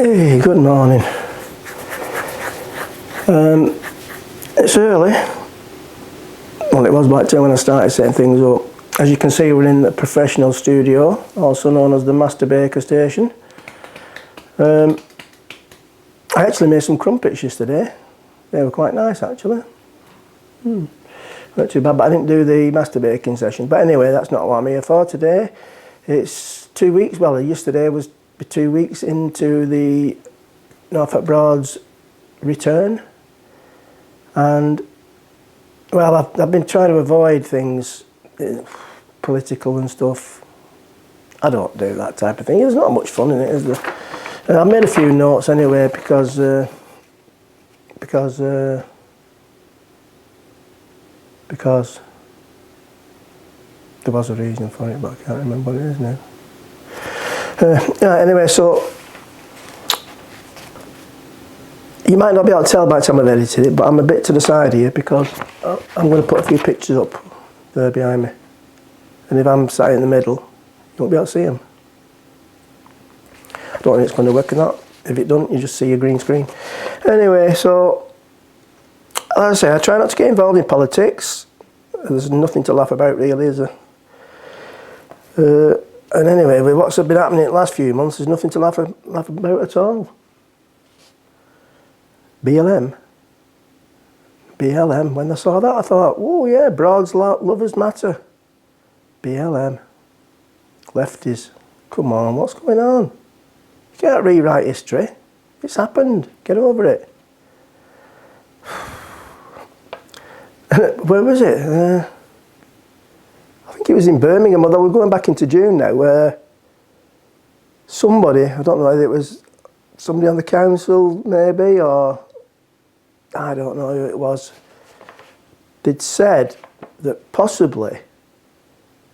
Hey, good morning. It's early. Well, it was about 10 when I started setting things up. As you can see, we're in the professional studio, also known as the Master Baker Station. I actually made some crumpets yesterday. They were quite nice, actually. Not too bad, but I didn't do the master baking session. But anyway, that's not what I'm here for today. It's 2 weeks, well, yesterday was 2 weeks into the Norfolk Broads return. And, well, I've been trying to avoid things political and stuff. I don't do that type of thing. There's not much fun in it, is there? I made a few notes anyway because there was a reason for it, but I can't remember what it is now. Anyway, so you might not be able to tell by the time I've edited it, but I'm a bit to the side here because I'm going to put a few pictures up there behind me. And if I'm sat in the middle, you won't be able to see them. I don't know if it's going to work or not. If it doesn't, you just see a green screen. Anyway, so as I say, I try not to get involved in politics. There's nothing to laugh about, really, is there? And anyway, with what's been happening in the last few months, there's nothing to laugh about at all. BLM, when I saw that, I thought, oh yeah, Broads Lovers Matter. BLM, lefties, come on, what's going on? You can't rewrite history. It's happened, get over it. Where was it? I think it was in Birmingham, although we're going back into June now, where somebody, I don't know whether it was somebody on the council maybe, or I don't know who it was, they'd said that possibly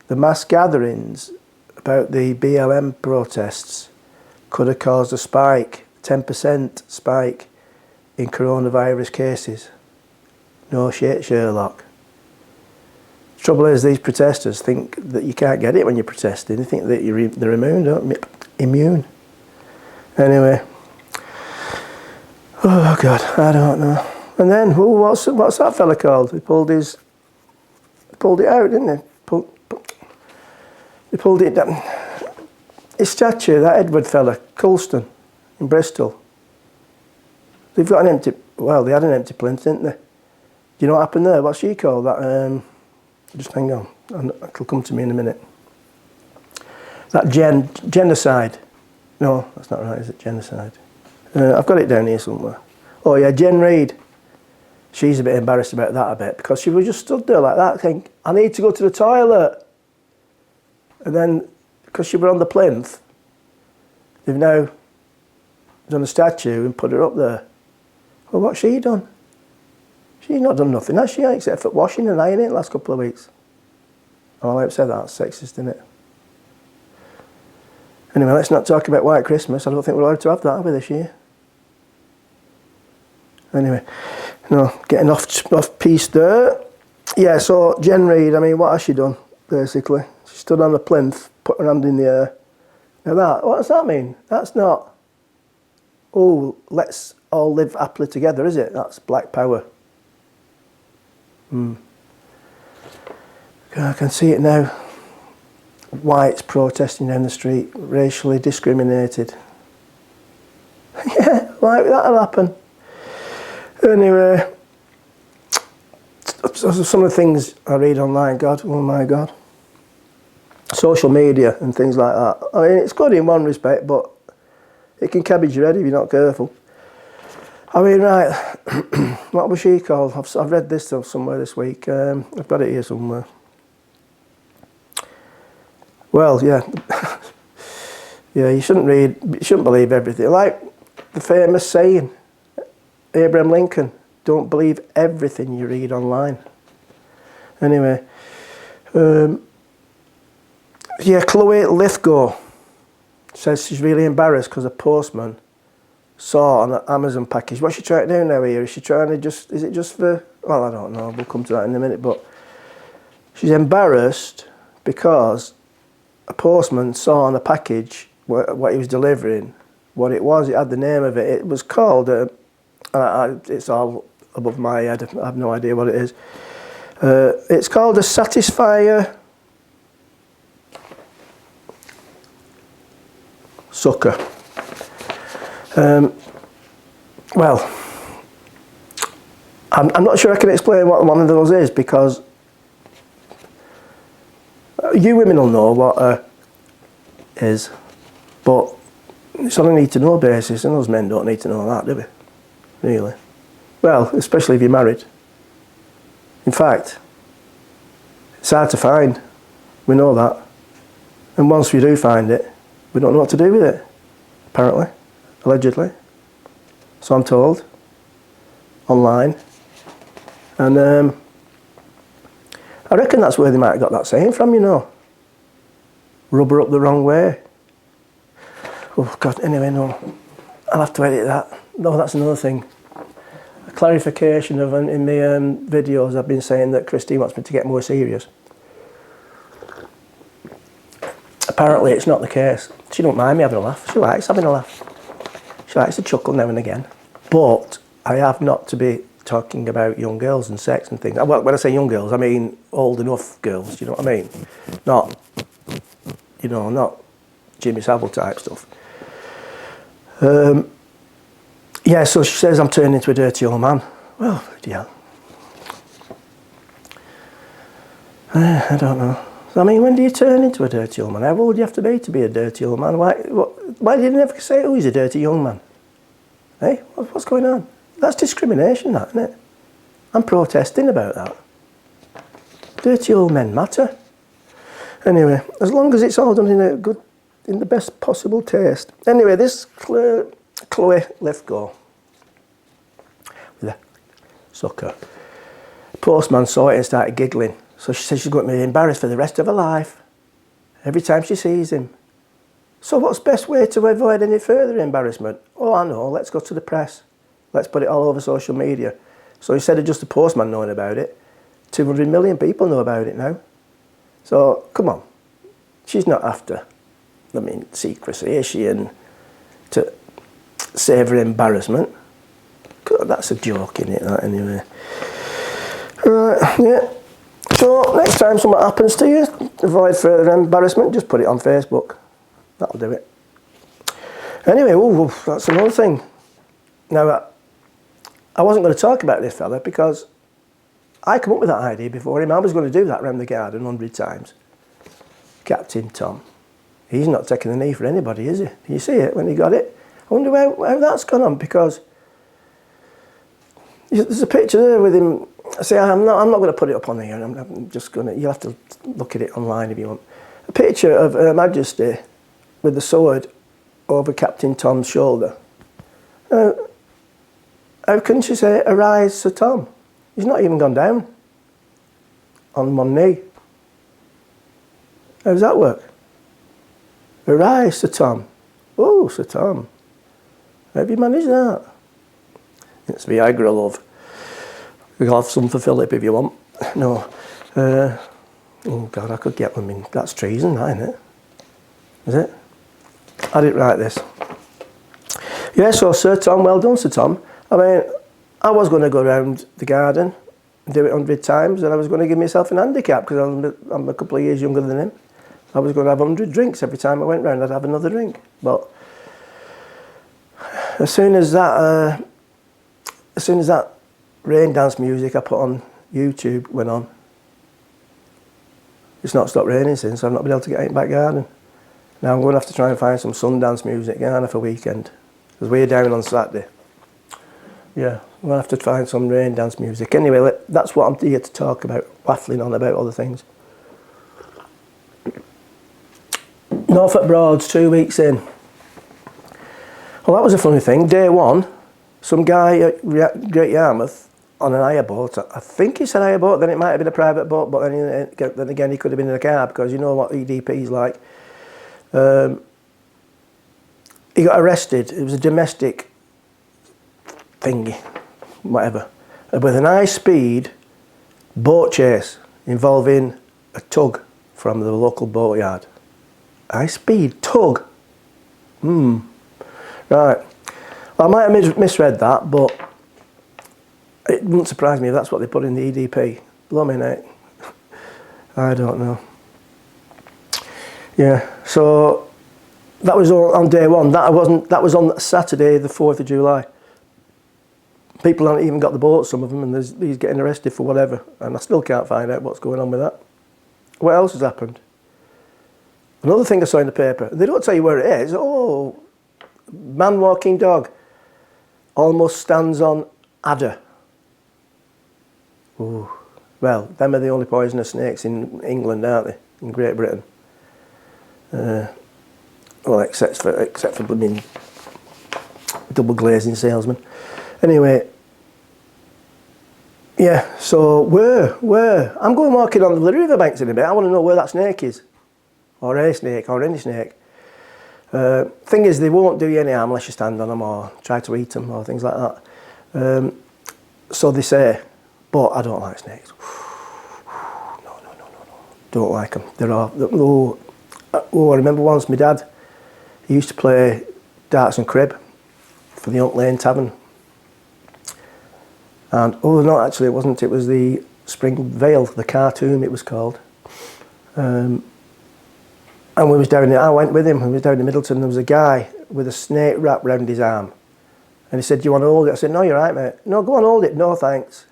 the mass gatherings about the BLM protests could have caused a spike, 10% spike in coronavirus cases. No shit, Sherlock. The trouble is, these protesters think that you can't get it when you're protesting. They think that they're immune, don't they? Immune. Anyway. Oh God, I don't know. And then, what's that fella called? He pulled it out, didn't he? He pulled it down. His statue, that Edward fella, Colston, in Bristol. They've got an empty, well, they had an empty plinth, didn't they? Do you know what happened there? What's she called? That, just hang on, it'll come to me in a minute. That genocide. No, that's not right, is it? Genocide. I've got it down here somewhere. Oh yeah, Jen Reid. She's a bit embarrassed about that a bit, because she was just stood there like that, thinking, I need to go to the toilet. And then, because she was on the plinth, they've now done a statue and put her up there. Well, what's she done? She's not done nothing, has she, except for washing and ironing the last couple of weeks. Oh, I said that's sexist, isn't it? Anyway, let's not talk about White Christmas. I don't think we're allowed to have that, are we, this year? Anyway, no, getting off piece there. Yeah, so Jen Reid, I mean, what has she done, basically? She stood on the plinth, put her hand in the air. Now what does that mean? That's not, oh, let's all live happily together, is it? That's black power. I can see it now. Whites protesting down the street, racially discriminated. Yeah, like that'll happen. Anyway, some of the things I read online, God, oh my God. Social media and things like that. I mean, it's good in one respect, but it can cabbage your head if you're not careful. I mean, right, what was she called? I've read this somewhere this week. I've got it here somewhere. Well, yeah. Yeah, you shouldn't believe everything. Like the famous saying, Abraham Lincoln, don't believe everything you read online. Anyway, yeah, Chloe Lithgow says she's really embarrassed because a postman saw on an Amazon package. What's she trying to do now here? Is she trying to is it just for, well, I don't know, we'll come to that in a minute, but she's embarrassed because a postman saw on a package what he was delivering what it was. It had the name of it. It was called, it's all above my head, I have no idea what it is. It's called a Satisfier sucker. Well, I'm not sure I can explain what one of those is, because you women will know what is, but it's on a need-to-know basis, and those men don't need to know that, do we? Really? Well, especially if you're married. In fact, it's hard to find. We know that. And once we do find it, we don't know what to do with it, apparently, allegedly. So I'm told, online. And I reckon that's where they might have got that saying from, you know. Rubber up the wrong way. Oh, God, anyway, no. I'll have to edit that. No, that's another thing. A clarification of, in the videos, I've been saying that Christine wants me to get more serious. Apparently, it's not the case. She don't mind me having a laugh. She likes having a laugh. She likes to chuckle now and again. But I have not to be talking about young girls and sex and things. Well, when I say young girls, I mean old enough girls, you know what I mean? Not, you know, not Jimmy Savile type stuff. Yeah, so she says I'm turning into a dirty old man. Well, yeah. I don't know. I mean, when do you turn into a dirty old man? How old do you have to be a dirty old man? Why did you never say, oh, he's a dirty young man? Hey, what's going on? That's discrimination, that, isn't it? I'm protesting about that. Dirty old men matter. Anyway, as long as it's all done in the best possible taste. Anyway, this Chloe left go with a sucker. Postman saw it and started giggling. So she says she's going to be embarrassed for the rest of her life, every time she sees him. So what's the best way to avoid any further embarrassment? Oh, I know, let's go to the press. Let's put it all over social media. So instead of just the postman knowing about it, 200 million people know about it now. So, come on. She's not after, I mean, secrecy, is she? And to save her embarrassment. God, that's a joke, isn't it, that, anyway? Right, yeah. So, next time something happens to you, avoid further embarrassment, just put it on Facebook. That'll do it. Anyway, that's another thing. Now, I wasn't going to talk about this fella because I come up with that idea before him. I was going to do that round the garden 100 times. Captain Tom. He's not taking the knee for anybody, is he? You see it when he got it? I wonder how that's gone on, because there's a picture there with him. See, I'm not going to put it up on here. I'm just going to, you'll have to look at it online if you want. A picture of Her Majesty with the sword over Captain Tom's shoulder. How can she say, arise, Sir Tom? He's not even gone down on one knee. How does that work? Arise, Sir Tom. Oh, Sir Tom. How have you managed that? It's Viagra, love. We'll have some for Philip if you want. No. Oh, God, I could get one. I mean, that's treason, that, isn't it? Is it? I didn't write this. Yeah, so Sir Tom, well done, Sir Tom. I mean, I was going to go around the garden and do it 100 times, and I was going to give myself an handicap because I'm a couple of years younger than him. I was going to have 100 drinks every time I went round. I'd have another drink. But as soon as that rain dance music I put on YouTube went on, it's not stopped raining since. I've not been able to get out in the back garden. Now I'm going to have to try and find some Sundance music again for a weekend, because we're down on Saturday. Yeah, we'll have to find some rain dance music. Anyway, that's what I'm here to talk about, waffling on about other things. Norfolk Broads, 2 weeks in. Well, that was a funny thing. Day one, some guy at Great Yarmouth on an hire boat. I think he said hire boat, then it might have been a private boat, but then again he could have been in a car, because you know what EDP's like. He got arrested. It was a domestic thingy, whatever, with an high-speed boat chase involving a tug from the local boatyard. High-speed tug. Right, Right. Well, I might have misread that, but it wouldn't surprise me if that's what they put in the EDP. Blimey, I don't know. Yeah, so that was all on day one. That was on Saturday, the 4th of July. People haven't even got the boat, some of them, and he's getting arrested for whatever. And I still can't find out what's going on with that. What else has happened? Another thing I saw in the paper. They don't tell you where it is. Oh, man walking dog almost stands on adder. Ooh. Well, them are the only poisonous snakes in England, aren't they? In Great Britain. Well, except for blooming double glazing salesman. Anyway, yeah. So where? I'm going walking on the riverbanks in a bit. I want to know where that snake is, or a snake, or any snake. Thing is, they won't do you any harm unless you stand on them or try to eat them or things like that. So they say, but I don't like snakes. No. Don't like them. I remember once my dad, he used to play darts and crib for the Hunt Lane Tavern. And, no, actually it wasn't. It was the Spring Vale, the cartoon it was called. And we was down there, I went with him, we was down in Middleton, there was a guy with a snake wrapped round his arm. And he said, do you want to hold it? I said, no, you're right, mate. No, go on, hold it. No, thanks.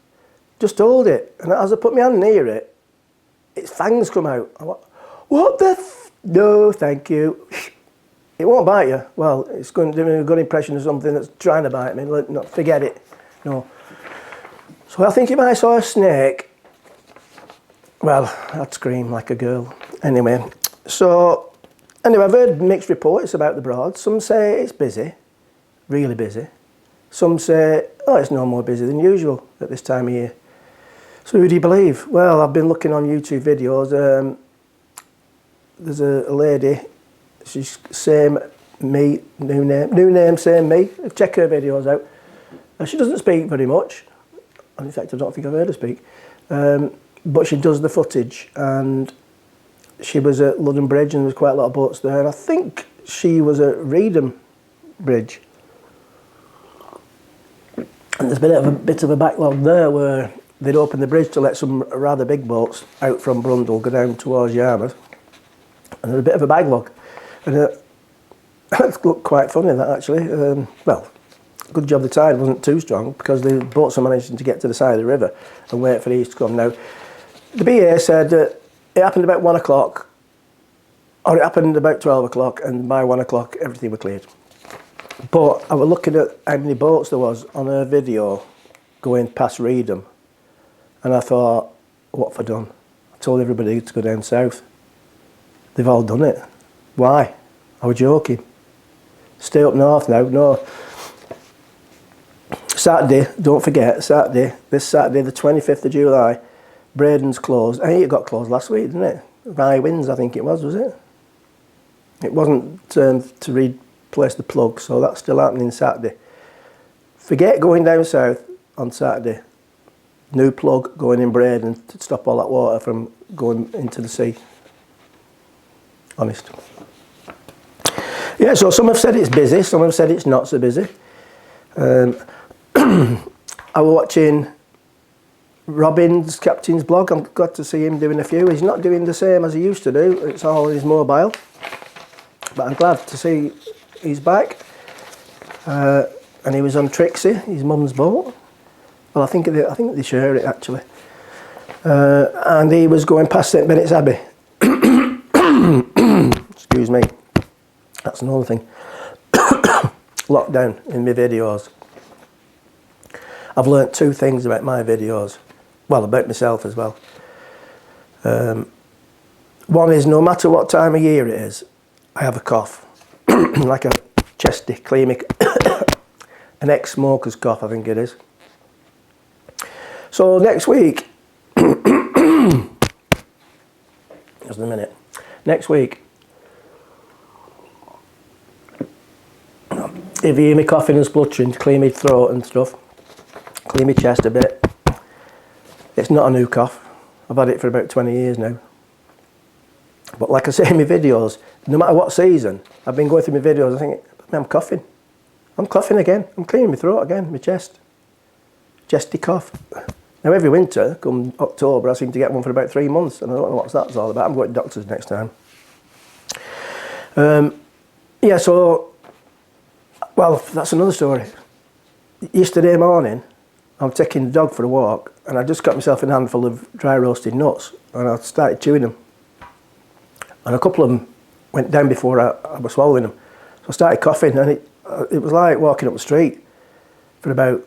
Just hold it. And as I put my hand near it, its fangs come out. I went, what the no, thank you. It won't bite you. Well, it's going to give me a good impression of something that's trying to bite me. No, forget it. No. So I think if I saw a snake, well, I'd scream like a girl. Anyway, I've heard mixed reports about the Broad. Some say it's busy, really busy. Some say, oh, it's no more busy than usual at this time of year. So who do you believe? Well, I've been looking on YouTube videos. There's a lady, she's same me, new name, same me. Check her videos out. She doesn't speak very much. And in fact, I don't think I've heard her speak. But she does the footage, and she was at London Bridge, and there was quite a lot of boats there. And I think she was at Reedham Bridge. And there's been a bit of a backlog there where they'd open the bridge to let some rather big boats out from Brundle go down towards Yarmouth. And there's a bit of a backlog. And it looked quite funny, that actually. Well, good job the tide wasn't too strong, because the boats are managing to get to the side of the river and wait for these to come. Now, the BA said that it happened about 1 o'clock, or it happened about 12 o'clock, and by 1 o'clock everything was cleared. But I was looking at how many boats there was on her video going past Reedham, and I thought, what have I done? I told everybody to go down south. They've all done it. Why? I was joking. Stay up north now. No. Saturday, don't forget, this Saturday, the 25th of July, Braden's closed. I think it got closed last week, didn't it? Rye Winds, I think it was it? It wasn't to replace the plug, so that's still happening Saturday. Forget going down south on Saturday. New plug going in Braden to stop all that water from going into the sea. Honest. Yeah, so some have said it's busy, some have said it's not so busy. I was watching Robin's captain's blog. I'm glad to see him doing a few. He's not doing the same as he used to do. It's all his mobile. But I'm glad to see he's back. And he was on Trixie, his mum's boat. Well, I think they share it actually. And he was going past St Benet's Abbey. Excuse me. That's another thing. Lockdown in my videos. I've learnt two things about my videos. Well, about myself as well. One is, no matter what time of year it is, I have a cough. Like a chesty, clemic, an ex-smoker's cough, I think it is. So next week, just a minute. Next week, if you hear me coughing and spluttering, clear my throat and stuff, clear my chest a bit, it's not a new cough. I've had it for about 20 years now. But like I say in my videos, no matter what season, I've been going through my videos, I think, I'm coughing. I'm coughing again. I'm clearing my throat again, my chest. Chesty cough. Now every winter, come October, I seem to get one for about 3 months, and I don't know what that's all about. I'm going to doctors next time. Yeah, so, well, that's another story. Yesterday morning, I'm taking the dog for a walk, and I just got myself a handful of dry roasted nuts, and I started chewing them. And a couple of them went down before I was swallowing them. So I started coughing, and it was like walking up the street for about,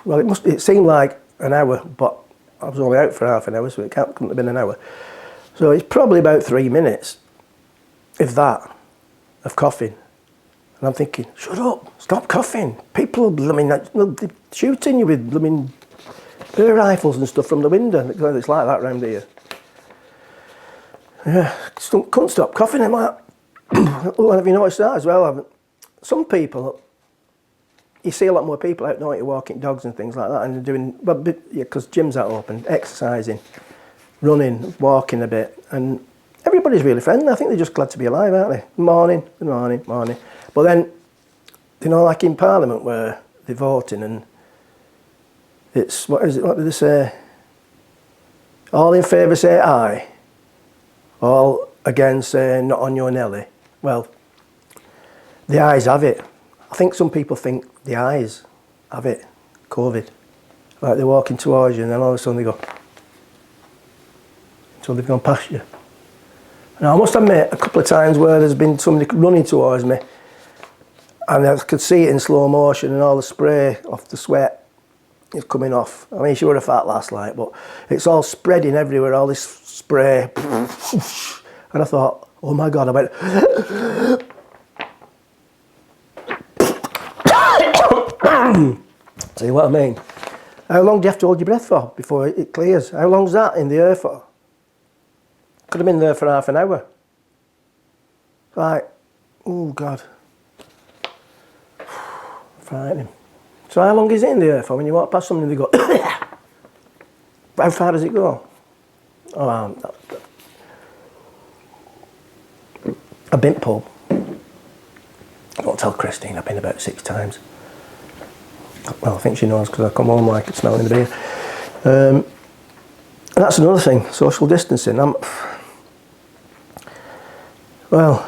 well, it seemed like an hour, but I was only out for half an hour, so it couldn't have been an hour. So it's probably about 3 minutes, if that, of coughing. And I'm thinking, shut up, stop coughing. People are blooming, they're shooting you with blooming air rifles and stuff from the window. It's like that round here. Yeah, couldn't stop coughing. I'm like, oh, have you noticed that as well? Some people, you see a lot more people out, don't you, walking dogs and things like that, and they're doing, well, because gyms are open, exercising, running, walking a bit, and everybody's really friendly. I think they're just glad to be alive, aren't they? Morning, good morning, morning. But then, you know, like in Parliament where they're voting and it's, what did they say? All in favour say aye. All against say not on your Nelly. Well, the ayes have it. I think some people think the ayes have it, COVID. Like they're walking towards you and then all of a sudden they go, so they've gone past you. Now I must admit, a couple of times where there's been somebody running towards me and I could see it in slow motion and all the spray off the sweat is coming off. I mean, she would have fat last night, but it's all spreading everywhere, all this spray. And I thought, oh my God, I went... See what I mean? How long do you have to hold your breath for before it clears? How long's that in the air for? Could have been there for half an hour. Like, oh God. Frightening. So how long is it in the air for when you walk past something and they go, how far does it go? Oh, I've been pub. I won't tell Christine, I've been about 6 times. Well, I think she knows because I come home like it's smelling the beer. And that's another thing, social distancing. Well,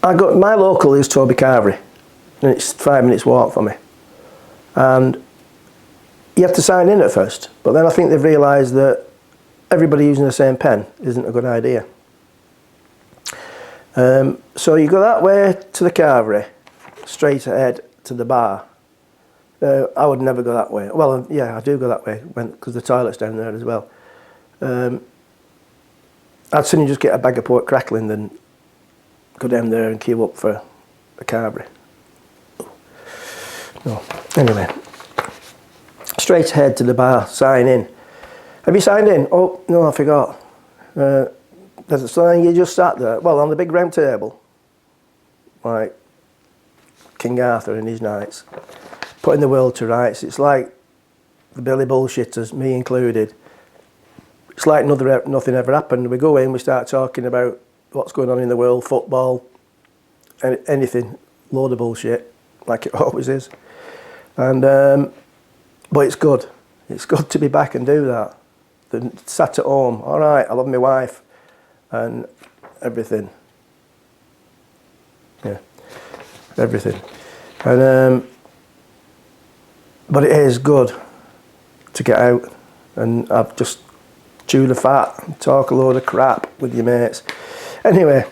my local is Toby Carvery, and it's 5 minutes walk for me. And you have to sign in at first, but then I think they've realised that everybody using the same pen isn't a good idea. So you go that way to the Carvery, straight ahead to the bar. I would never go that way. Well, yeah, I do go that way because the toilet's down there as well. I'd sooner just get a bag of pork crackling than go down there and queue up for a Carvery. No. Anyway, straight ahead to the bar, sign in. Have you signed in? Oh, no, I forgot. So you just sat there, well, on the big round table, like King Arthur and his knights, putting the world to rights. It's like the Billy bullshitters, me included. It's like nothing ever happened. We go in, we start talking about what's going on in the world, football, anything, load of bullshit, like it always is. And but it's good. It's good to be back and do that. Then sat at home, all right, I love my wife and everything. Yeah, everything. And but it is good to get out and I've just chew the fat and talk a load of crap with your mates. Anyway,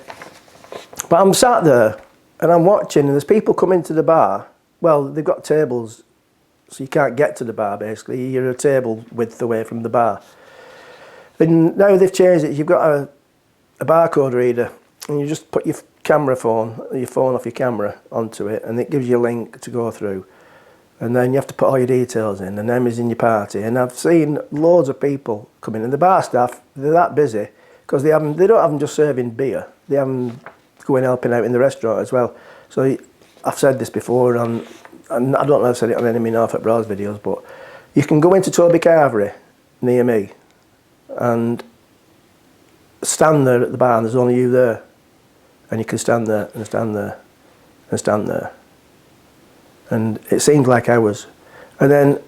but I'm sat there and I'm watching and there's people come into the bar. Well, they've got tables so you can't get to the bar basically. You're a table width away from the bar. And now they've changed it. You've got a barcode reader and you just put your phone off your camera onto it and it gives you a link to go through. And then you have to put all your details in, and them is in your party. And I've seen loads of people come in, and the bar staff, they're that busy because they don't have them just serving beer. They have them going helping out in the restaurant as well. So I've said this before, and I don't know if I've said it on any of my Norfolk Bros videos, but you can go into Toby Carvery near me and stand there at the bar, and there's only you there. And you can stand there and stand there. and stand there. And it seemed like I was. And then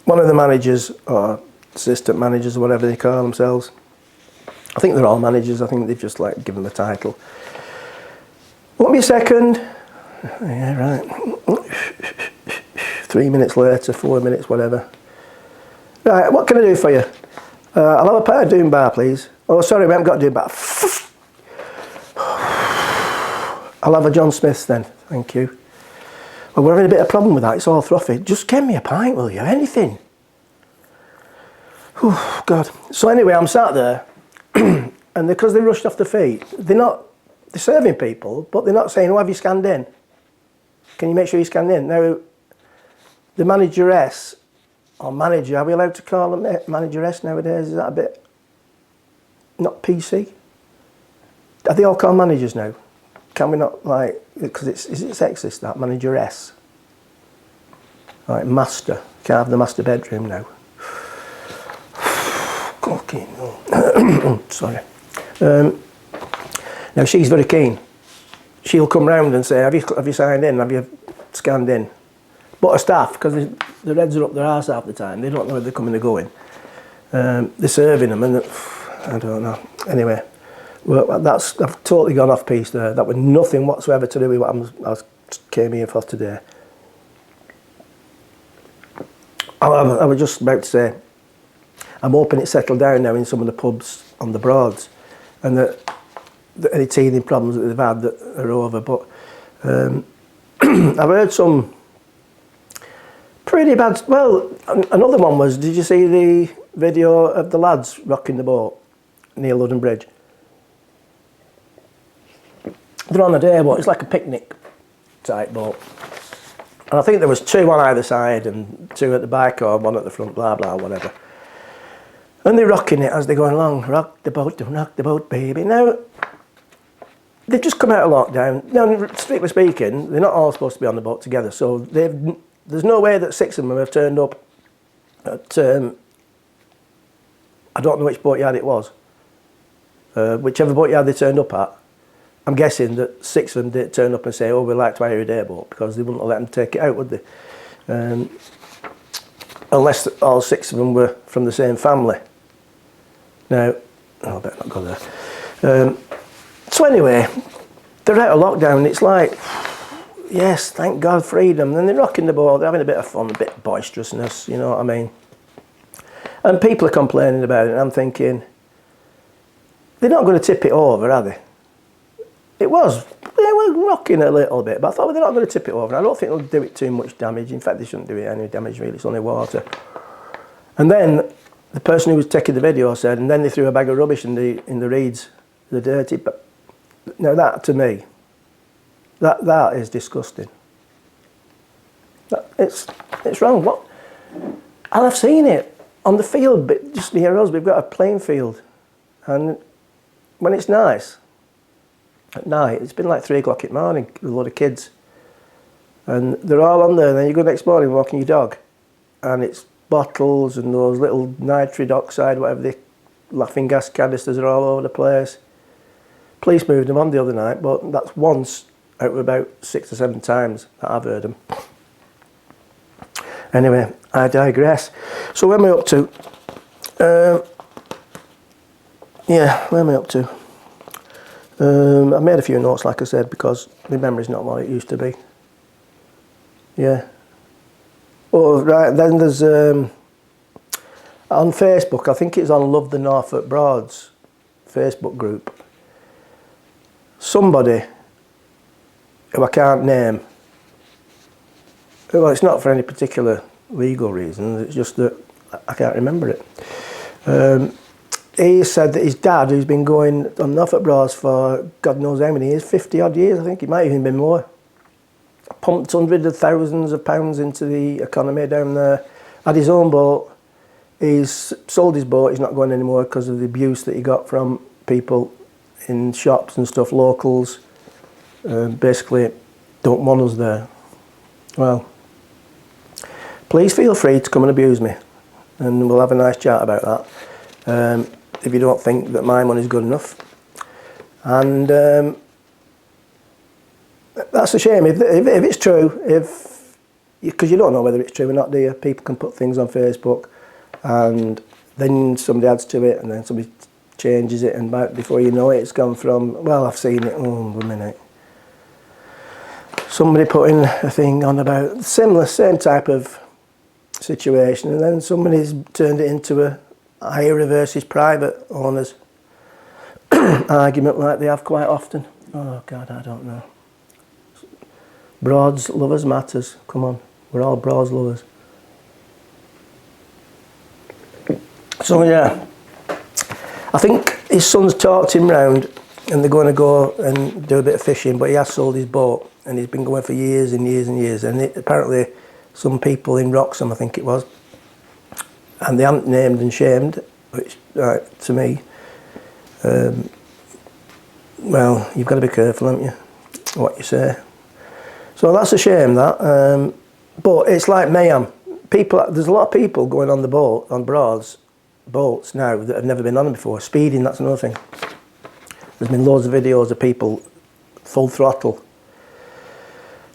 one of the managers, or assistant managers, or whatever they call themselves, I think they're all managers, I think they've just like given them a title. Won't be a second. Yeah, right. 3 minutes later, 4 minutes, whatever. Right, what can I do for you? I'll have a pint of Doom Bar, please. Oh, sorry, we haven't got Doom Bar. I'll have a John Smith's then, thank you. Well, we're having a bit of problem with that, it's all frothy. Just give me a pint, will you? Anything. Oh, God. So anyway, I'm sat there, and because they rushed off the feet, they're serving people, but they're not saying, oh, have you scanned in? Can you make sure you scanned in? Now, the manageress, or manager, are we allowed to call them manageress nowadays? Is that a bit not PC? Are they all called managers now? Can we not, like, because is it sexist, that, manageress? Like, master. Can't have the master bedroom now. Fucking no. Sorry. Now, she's very keen. She'll come round and say, have you signed in? Have you scanned in? But a staff, because the heads are up their arse half the time, they don't know whether they're coming or going. They're serving them, and I don't know. Anyway, well, I've totally gone off piece there. That was nothing whatsoever to do with what I came here for today. I was just about to say, I'm hoping it's settled down now in some of the pubs on the Broads, and that any teething problems that they've had that are over. But I've heard some pretty bad. Well, another one was, did you see the video of the lads rocking the boat near London Bridge? They're on a day boat, it's like a picnic type boat. And I think there was 2 on either side and 2 at the back or 1 at the front, blah, blah, whatever. And they're rocking it as they're going along. Rock the boat, baby. Now, they've just come out of lockdown. Now, strictly speaking, they're not all supposed to be on the boat together. So there's no way that 6 of them have turned up at, I don't know which boatyard it was. Whichever boatyard they turned up at, I'm guessing that 6 of them did turn up and say, oh, we'd like to hire a day boat, because they wouldn't have let them take it out, would they? Unless all 6 of them were from the same family. Now, I better not go there. So anyway, they're out of lockdown. It's like, yes, thank God, freedom. And they're rocking the boat, they're having a bit of fun, a bit of boisterousness, you know what I mean? And people are complaining about it, and I'm thinking, they're not going to tip it over, are they? They were rocking a little bit, but I thought, well, they're not going to tip it over. I don't think they'll do it too much damage. In fact, they shouldn't do it any damage, really. It's only water. And then the person who was taking the video said, and then they threw a bag of rubbish in the reeds, the dirty. But now that, to me, that is disgusting. It's wrong. What? And I've seen it on the field, but just near us, we've got a playing field, and when it's nice. At night, it's been like 3 o'clock in the morning with a lot of kids, and they're all on there. And then you go next morning walking your dog, and it's bottles and those little nitrate oxide, whatever the laughing gas canisters are all over the place. Police moved them on the other night, but that's once out of about 6 or 7 times that I've heard them. Anyway, I digress. So where am I up to? Where am I up to? I made a few notes, like I said, because my memory's not what it used to be. Yeah. Oh, right, then there's, on Facebook, I think it's on Love the Norfolk Broads Facebook group, somebody who I can't name, well, it's not for any particular legal reason, it's just that I can't remember it. He said that his dad, who's been going on Norfolk Broads for God knows how many years, 50 odd years, I think it might even been more, pumped hundreds of thousands of pounds into the economy down there, had his own boat, he's sold his boat, he's not going anymore because of the abuse that he got from people in shops and stuff, locals, basically don't want us there. Well, please feel free to come and abuse me, and we'll have a nice chat about that. If you don't think that my money's good enough. And that's a shame. If it's true, because you don't know whether it's true or not, do you? People can put things on Facebook, and then somebody adds to it, and then somebody changes it, and before you know it, it's gone from, well, I've seen it, oh, a minute. Somebody putting a thing on about same type of situation, and then somebody's turned it into a hire versus private owners argument like they have quite often. Oh God, I don't know. Broads, lovers matters. Come on, we're all broads lovers. So yeah, I think his son's talked him round, and they're going to go and do a bit of fishing, but he has sold his boat, and he's been going for years and years and years, and apparently some people in Wroxham, I think it was, and they haven't named and shamed, which, to me, well, you've got to be careful, haven't you, what you say. So that's a shame, that. But it's like mayhem. There's a lot of people going on the boat, on Broads boats now, that have never been on them before. Speeding, that's another thing. There's been loads of videos of people full throttle.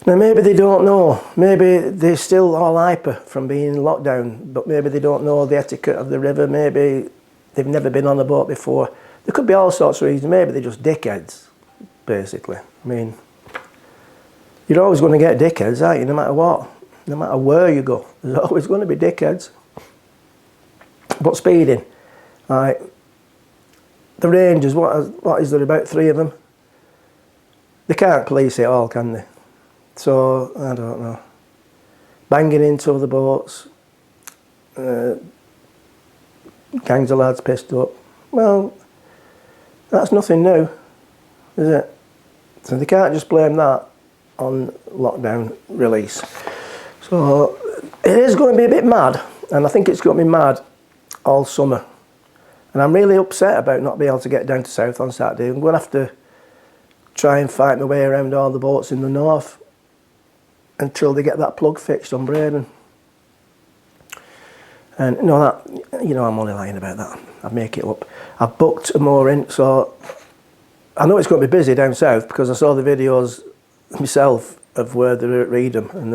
Now maybe they don't know. Maybe they're still all hyper from being in lockdown, but maybe they don't know the etiquette of the river. Maybe they've never been on a boat before. There could be all sorts of reasons. Maybe they're just dickheads, basically. I mean, you're always going to get dickheads, aren't you, no matter what. No matter where you go, there's always going to be dickheads. But speeding, right, the Rangers, what is there, about 3 of them? They can't police it all, can they? So, I don't know. Banging into other boats, gangs of lads pissed up. Well, that's nothing new, is it? So they can't just blame that on lockdown release. So it is going to be a bit mad, and I think it's going to be mad all summer. And I'm really upset about not being able to get down to South on Saturday. I'm going to have to try and fight my way around all the boats in the north until they get that plug fixed on Braden. And no, that, you know, I'm only lying about that. I'd make it up. I've booked a mooring, so I know it's going to be busy down south because I saw the videos myself of where they're at Reedham, and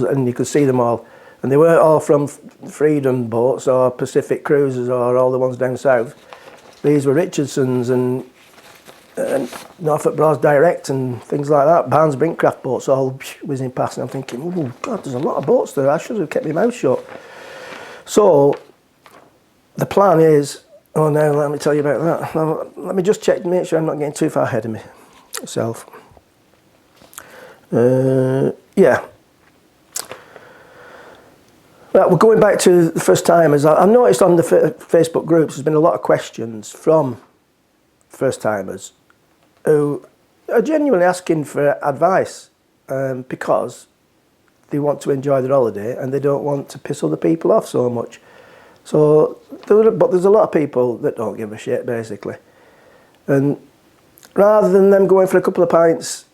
and you could see them all, and they weren't all from Freedom boats or Pacific Cruises or all the ones down south. These were Richardson's and Norfolk Broads Direct and things like that. Barnes Brinkcraft boats all whizzing past, and I'm thinking, oh God, there's a lot of boats there. I should have kept my mouth shut. So the plan is, oh no, let me tell you about that. Now, let me just check to make sure I'm not getting too far ahead of myself. Yeah. Well, we're going back to the first timers. I've noticed on the Facebook groups there's been a lot of questions from first timers who are genuinely asking for advice because they want to enjoy their holiday and they don't want to piss other people off so much. So, but there's a lot of people that don't give a shit, basically. And rather than them going for a couple of pints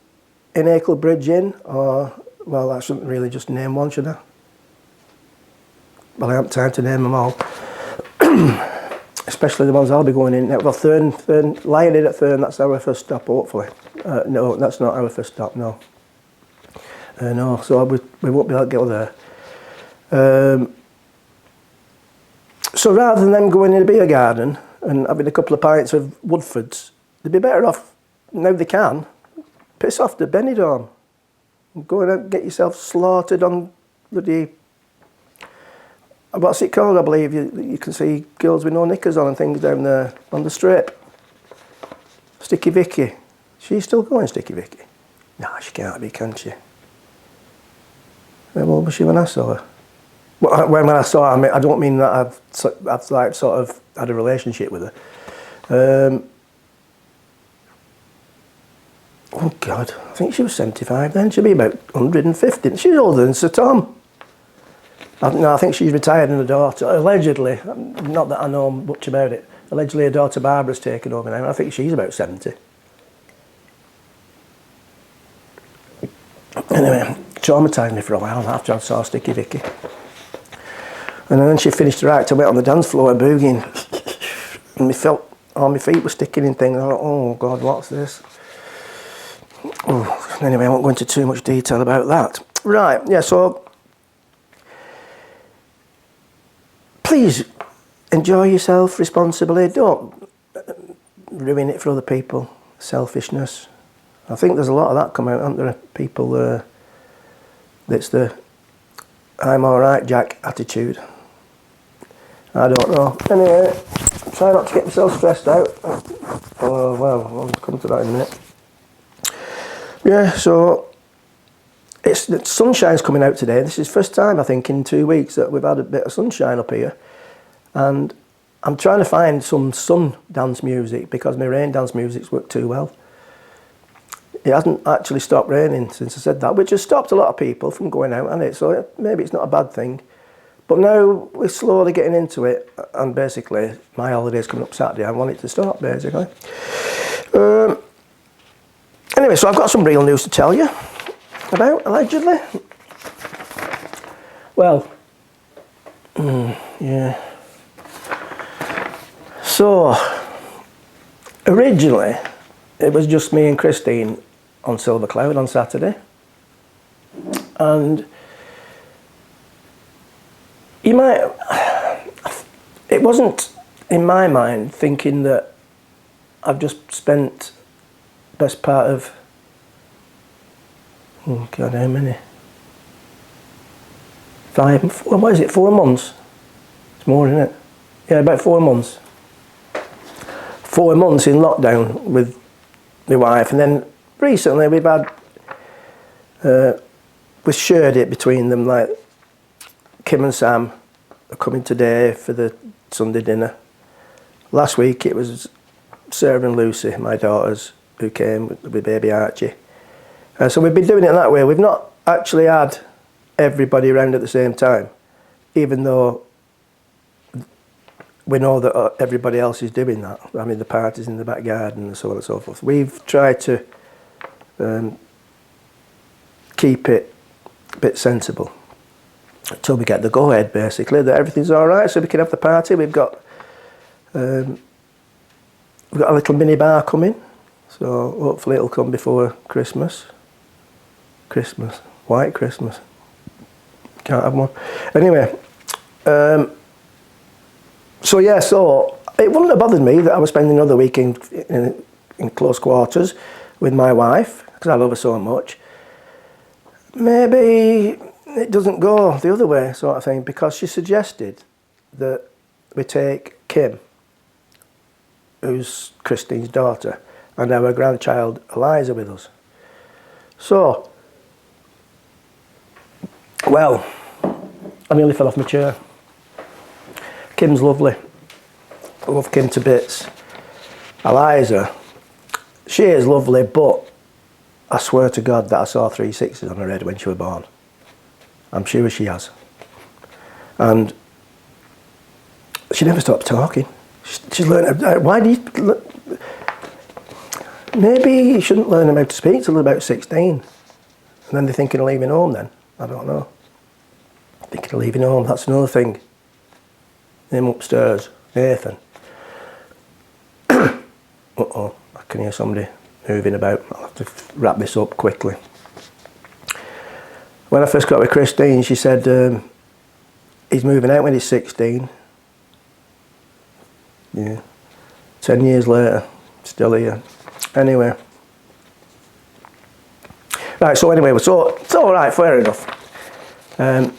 in Acle Bridge Inn, or, well, I shouldn't really just name one, should I? Well, I haven't time to name them all. Especially the ones I'll be going in. Well, Thurn, lying in at Thurn, that's our first stop, hopefully. No, that's not our first stop, no. No, so we won't be able to get there. So rather than them going in a beer garden and having a couple of pints of Woodfords, they'd be better off, now they can, piss off to Benidorm. Go and get yourself slaughtered on bloody, what's it called, I believe, you can see girls with no knickers on and things down there on the strip. Sticky Vicky. She's still going, Sticky Vicky? No, she can't be, can she? How old was she when I saw her? Well, when I saw her, I mean, I don't mean that I've like sort of had a relationship with her. Oh God, I think she was 75 then. She'll be about 150. She's older than Sir Tom. No, I think she's retired and her daughter, allegedly, not that I know much about it, allegedly her daughter Barbara's taken over now. I think she's about 70. Anyway, traumatised me for a while after I saw Sticky Vicky. And then she finished her act, I went on the dance floor boogieing, and all my feet were sticking in things. I thought, oh God, what's this? Oh, Anyway, I won't go into too much detail about that. Right, yeah, so please enjoy yourself responsibly. Don't ruin it for other people. Selfishness. I think there's a lot of that come out, aren't there? People, that's the I'm alright Jack attitude. I don't know. Anyway, try not to get myself stressed out. Oh, well, I'll come to that in a minute. Yeah, so the sunshine's coming out today. This is the first time, I think, in 2 weeks that we've had a bit of sunshine up here. And I'm trying to find some sun dance music because my rain dance music's worked too well. It hasn't actually stopped raining since I said that, which has stopped a lot of people from going out, hasn't it? So maybe it's not a bad thing. But now we're slowly getting into it, and basically my holiday's coming up Saturday. I want it to start, basically. Anyway, so I've got some real news to tell you about, allegedly. Well, yeah. So, originally, it was just me and Christine on Silver Cloud on Saturday. And you might, it wasn't in my mind thinking that I've just spent best part of, oh God, how many? 4 months? It's more, isn't it? Yeah, about 4 months. 4 months in lockdown with my wife, and then recently we've had, we shared it between them, like Kim and Sam are coming today for the Sunday dinner. Last week it was Sarah and Lucy, my daughters, who came with baby Archie. So we've been doing it that way. We've not actually had everybody around at the same time, even though we know that everybody else is doing that. I mean, the parties in the back garden and so on and so forth. We've tried to keep it a bit sensible until we get the go-ahead, basically, that everything's all right, so we can have the party. We've got a little mini bar coming, so hopefully it'll come before Christmas. White Christmas. Can't have one. Anyway, so yeah, so it wouldn't have bothered me that I was spending another week in close quarters with my wife, because I love her so much. Maybe it doesn't go the other way, sort of thing, because she suggested that we take Kim, who's Christine's daughter, and our grandchild Eliza with us. So, well, I nearly fell off my chair. Kim's lovely. I love Kim to bits. Eliza, she is lovely, but I swear to God that I saw 3 sixes on her head when she was born. I'm sure she has. And she never stopped talking. She's learned, why do you, maybe you shouldn't learn them how to speak till about 16. And then they're thinking of leaving home then. I don't know. Thinking of leaving home, that's another thing. Him upstairs, Nathan. Uh-oh, I can hear somebody moving about. I'll have to wrap this up quickly. When I first got with Christine, she said he's moving out when he's 16. Yeah. 10 years later, still here. Anyway. Right, so anyway, so it's all right, fair enough. I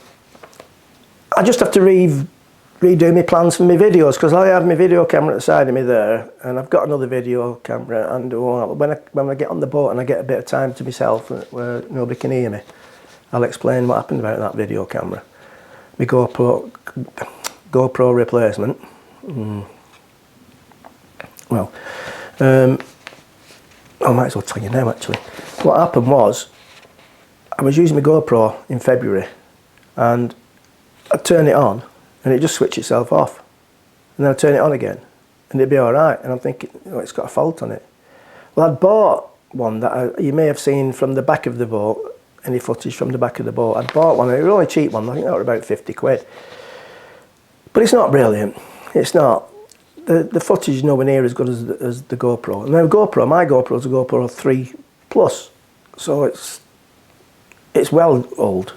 just have to redo my plans for my videos, because I have my video camera at the side of me there, and I've got another video camera, and when I get on the boat and I get a bit of time to myself where nobody can hear me, I'll explain what happened about that video camera. My GoPro replacement. Well, I might as well tell you now actually. What happened was, I was using my GoPro in February, and I'd turn it on and it just switch itself off, and then I'd turn it on again and it'd be alright, and I'm thinking, oh, it's got a fault on it. Well, I'd bought one that you may have seen from the back of the boat, any footage from the back of the boat. I'd bought one, and it was only a cheap one, I think that was about 50 quid. But it's not brilliant, it's not. The footage is nowhere near as good as the GoPro. Now my GoPro is a GoPro 3 Plus, So it's well old,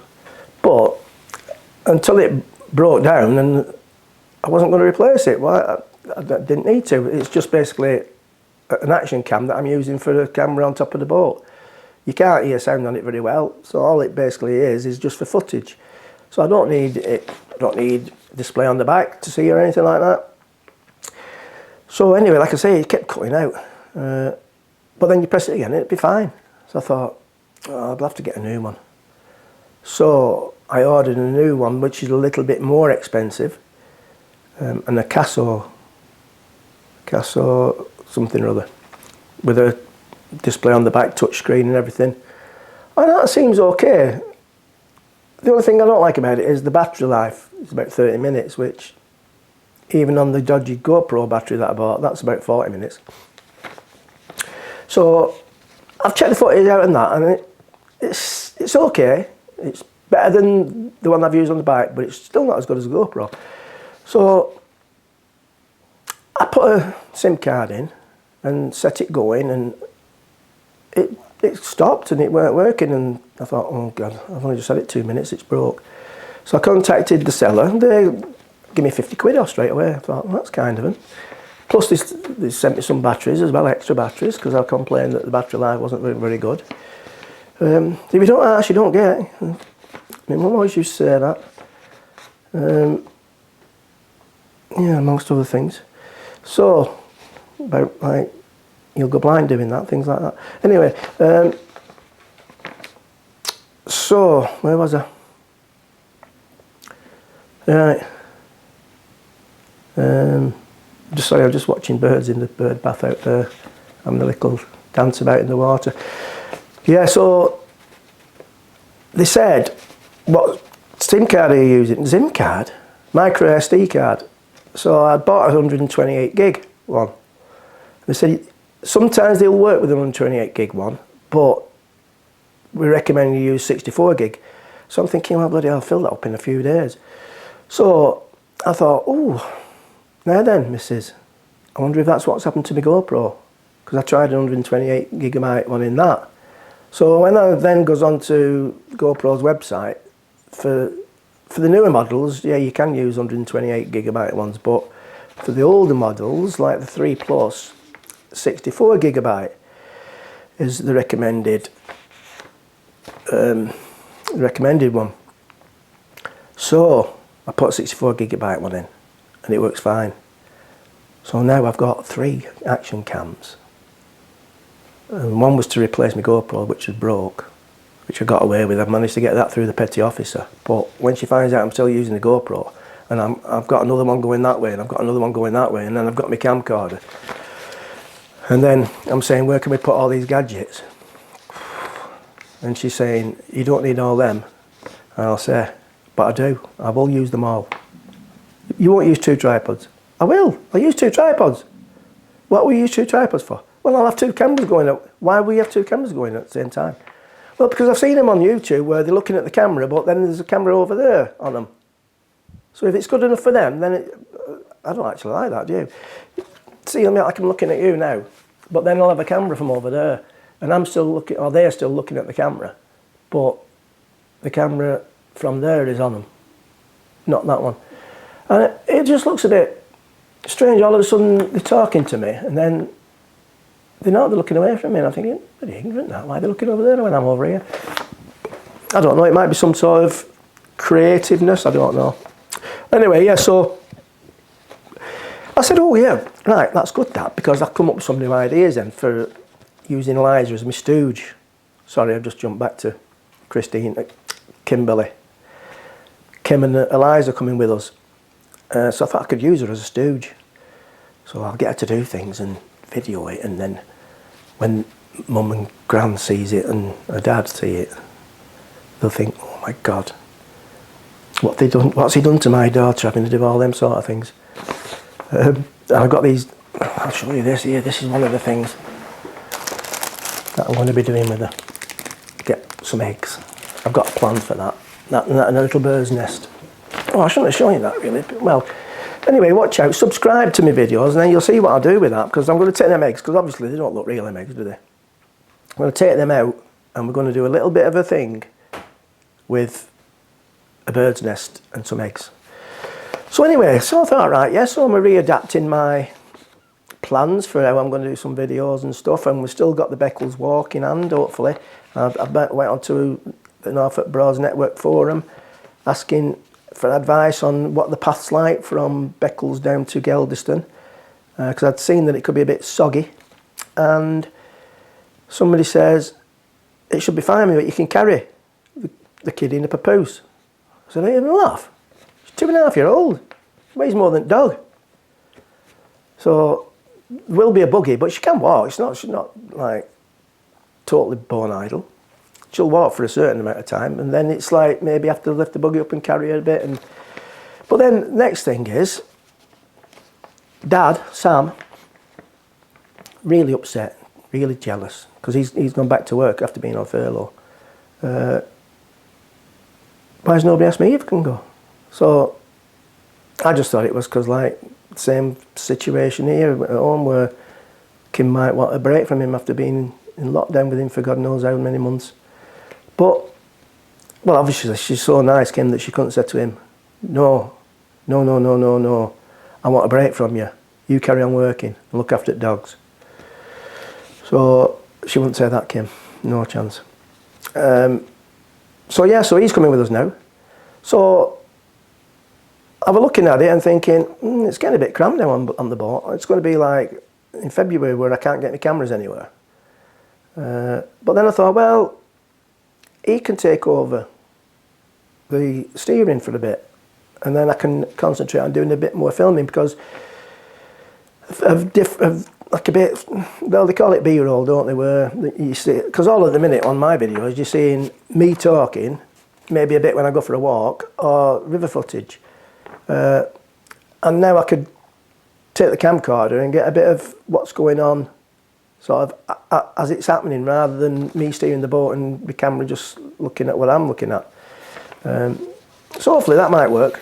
but until it broke down, and I wasn't going to replace it. Well, I didn't need to. It's just basically an action cam that I'm using for the camera on top of the boat. You can't hear sound on it very well, so all it basically is just for footage. So I don't need it. I don't need display on the back to see or anything like that. So anyway, like I say, it kept cutting out. But then you press it again, it'd be fine. So I thought, oh, I'll have to get a new one. So I ordered a new one, which is a little bit more expensive, and a Casso something or other, with a display on the back, touchscreen and everything. And that seems okay. The only thing I don't like about it is the battery life. It's about 30 minutes, which even on the dodgy GoPro battery that I bought, that's about 40 minutes. So I've checked the footage out and that, and it's okay. It's better than the one I've used on the bike, but it's still not as good as the GoPro. So I put a SIM card in and set it going, and it stopped and it weren't working, and I thought, oh God, I've only just had it 2 minutes, it's broke. So I contacted the seller, and they give me 50 quid off straight away. I thought, well, that's kind of them. Plus they sent me some batteries as well, extra batteries, because I complained that the battery life wasn't very good. If you don't ask, you don't get. My mum always used to say that. Yeah, amongst other things. So, about like, you'll go blind doing that, things like that. Anyway, so, where was I? Right. Sorry, I'm just watching birds in the bird bath out there, having a little dance about in the water. Yeah, so they said, what SIM card are you using? SIM card? Micro SD card. So I bought a 128 gig one. They said, sometimes they'll work with a 128 gig one, but we recommend you use 64 gig. So I'm thinking, well, bloody hell, I'll fill that up in a few days. So I thought, oh, now then, missus, I wonder if that's what's happened to my GoPro, because I tried a 128 gigabyte one in that. So when I then goes on to GoPro's website, for the newer models, yeah, you can use 128 gigabyte ones, but for the older models, like the 3 Plus, 64 gigabyte is the recommended one. So I put a 64 gigabyte one in, and it works fine. So now I've got 3 action cams. And one was to replace my GoPro, which was broke, which I got away with. I've managed to get that through the petty officer. But when she finds out I'm still using the GoPro, and I've got another one going that way, and I've got another one going that way, and then I've got my camcorder. And then I'm saying, where can we put all these gadgets? And she's saying, you don't need all them. And I'll say, but I do. I will use them all. You won't use 2 tripods. I will. I'll use 2 tripods. What will you use 2 tripods for? Well, I'll have 2 cameras going up. Why will you have 2 cameras going at the same time? Well, because I've seen them on YouTube where they're looking at the camera, but then there's a camera over there on them. So if it's good enough for them, then I don't actually like that, do you? See, I mean, like I'm looking at you now, but then I'll have a camera from over there, and I'm still looking, or they're still looking at the camera, but the camera from there is on them, not that one. And it just looks a bit strange. All of a sudden they're talking to me, and then they're looking away from me, and I'm thinking, they're ignorant now, why are they looking over there when I'm over here? I don't know, it might be some sort of creativeness, I don't know. Anyway, yeah, so I said, oh yeah, right, that's good that, because I've come up with some new ideas then for using Eliza as my stooge. Sorry, I've just jumped back to Kimberly. Kim and Eliza coming with us. So I thought I could use her as a stooge. So I'll get her to do things and video it, and then when Mum and Gran sees it and her dad see it, they'll think, oh my God, what's he done to my daughter, having to do all them sort of things. And I've got these, I'll show you this here, this is one of the things that I'm going to be doing with her. Get some eggs. I've got a plan for that and a little bird's nest. Oh, I shouldn't have shown you that really. Well, anyway, watch out, subscribe to my videos, and then you'll see what I do with that, because I'm going to take them eggs, because obviously they don't look real eggs, do they? I'm going to take them out and we're going to do a little bit of a thing with a bird's nest and some eggs. So anyway, so I thought, right, yeah, so I'm readapting my plans for how I'm going to do some videos and stuff, and we've still got the Beccles walk in hand, hopefully. I went on to the Norfolk Broads Network forum asking for advice on what the path's like from Beccles down to Geldeston, because I'd seen that it could be a bit soggy, and somebody says it should be fine, but you can carry the kid in a papoose. I said, "Ain't even laugh. She's 2.5-year-old. She weighs more than a dog." So will be a buggy, but she can walk. She's not like totally bone idle. She'll walk for a certain amount of time, and then it's like maybe have to lift the buggy up and carry her a bit. But then next thing is, Dad, Sam, really upset, really jealous, because he's gone back to work after being on furlough. Why has nobody asked me if I can go? So I just thought it was because, like, same situation here at home, where Kim might want a break from him after being in lockdown with him for God knows how many months. But, well, obviously she's so nice, Kim, that she couldn't say to him, no, I want a break from you. You carry on working and look after the dogs. So she wouldn't say that, Kim. No chance. So yeah, so he's coming with us now. So I was looking at it and thinking, it's getting a bit cramped now on the boat. It's going to be like in February where I can't get my cameras anywhere. But then I thought, well, he can take over the steering for a bit, and then I can concentrate on doing a bit more filming, because of like a bit, well, they call it B-roll, don't they, where you see, because all at the minute on my videos you're seeing me talking, maybe a bit when I go for a walk, or river footage. And now I could take the camcorder and get a bit of what's going on sort of as it's happening, rather than me steering the boat and the camera just looking at what I'm looking at. So hopefully that might work.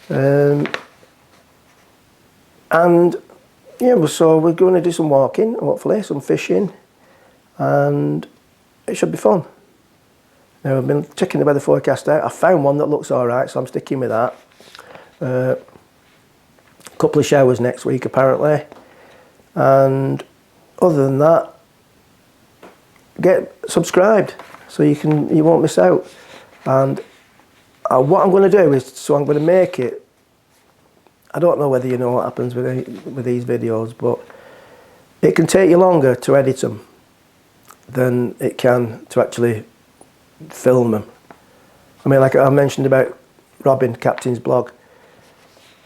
And yeah, so we're going to do some walking, hopefully, some fishing, and it should be fun. Now, I've been checking the weather forecast out. I found one that looks all right, so I'm sticking with that. A couple of showers next week, apparently. And other than that, get subscribed so you won't miss out. And what I'm going to do is, so I'm going to make it, I don't know whether you know what happens with these videos, but it can take you longer to edit them than it can to actually film them. I mean, like I mentioned about Robin, Captain's blog,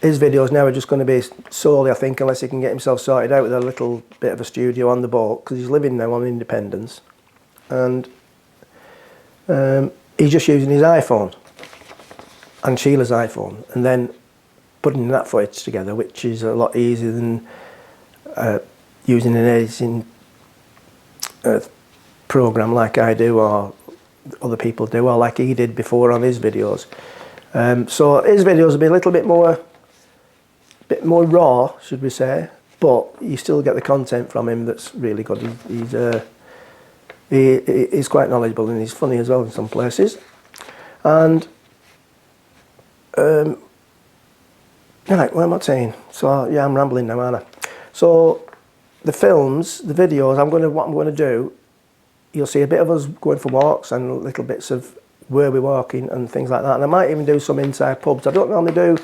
his videos now are just going to be solely, I think, unless he can get himself sorted out with a little bit of a studio on the boat, because he's living now on Independence, and he's just using his iPhone and Sheila's iPhone, and then putting that footage together, which is a lot easier than using an editing program like I do, or other people do, or like he did before on his videos. So his videos will be a little bit more raw, should we say, but you still get the content from him that's really good. He's quite knowledgeable, and he's funny as well in some places. And right, what am I saying? So yeah, I'm rambling now, aren't I? So the films, the videos, what I'm going to do, you'll see a bit of us going for walks and little bits of where we're walking and things like that. And I might even do some inside pubs. I don't normally do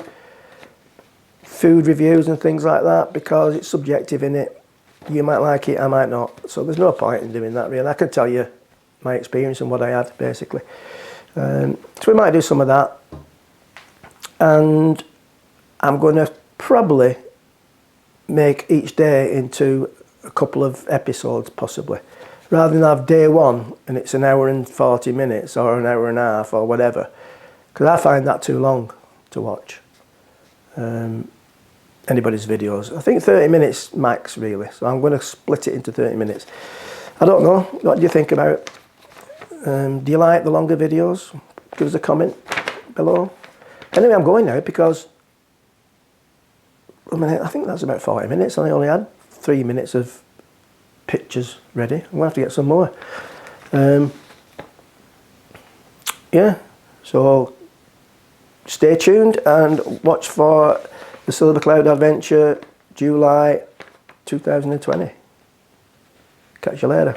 food reviews and things like that, because it's subjective, in it. You might like it, I might not. So there's no point in doing that, really. I can tell you my experience and what I had, basically. So we might do some of that. And I'm going to probably make each day into a couple of episodes, possibly. Rather than have day one and it's an hour and 40 minutes or an hour and a half or whatever. Because I find that too long to watch. Anybody's videos. I think 30 minutes max, really. So I'm going to split it into 30 minutes. I don't know. What do you think about it? Do you like the longer videos? Give us a comment below. Anyway, I'm going now because I think that's about 40 minutes, and I only had 3 minutes of pictures ready. I'm going to have to get some more. Yeah, so stay tuned and watch for the Silver Cloud Adventure, July 2020. Catch you later.